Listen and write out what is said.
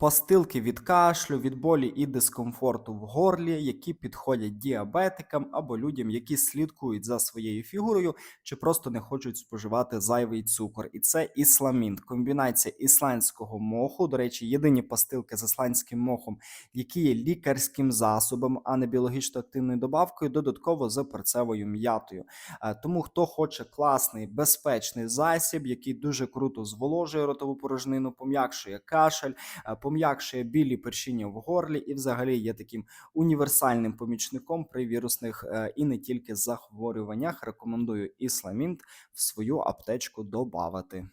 Пастилки від кашлю, від болі і дискомфорту в горлі, які підходять діабетикам або людям, які слідкують за своєю фігурою чи просто не хочуть споживати зайвий цукор. І це ісламін, комбінація ісландського моху. До речі, єдині пастилки з ісландським мохом, які є лікарським засобом, а не біологічно активною добавкою, додатково з перцевою м'ятою. Тому хто хоче класний, безпечний засіб, який дуже круто зволожує ротову порожнину, пом'якшує кашель, пом'якшує білі першіння в горлі і взагалі є таким універсальним помічником при вірусних і не тільки захворюваннях. Рекомендую ісламінт в свою аптечку добавити.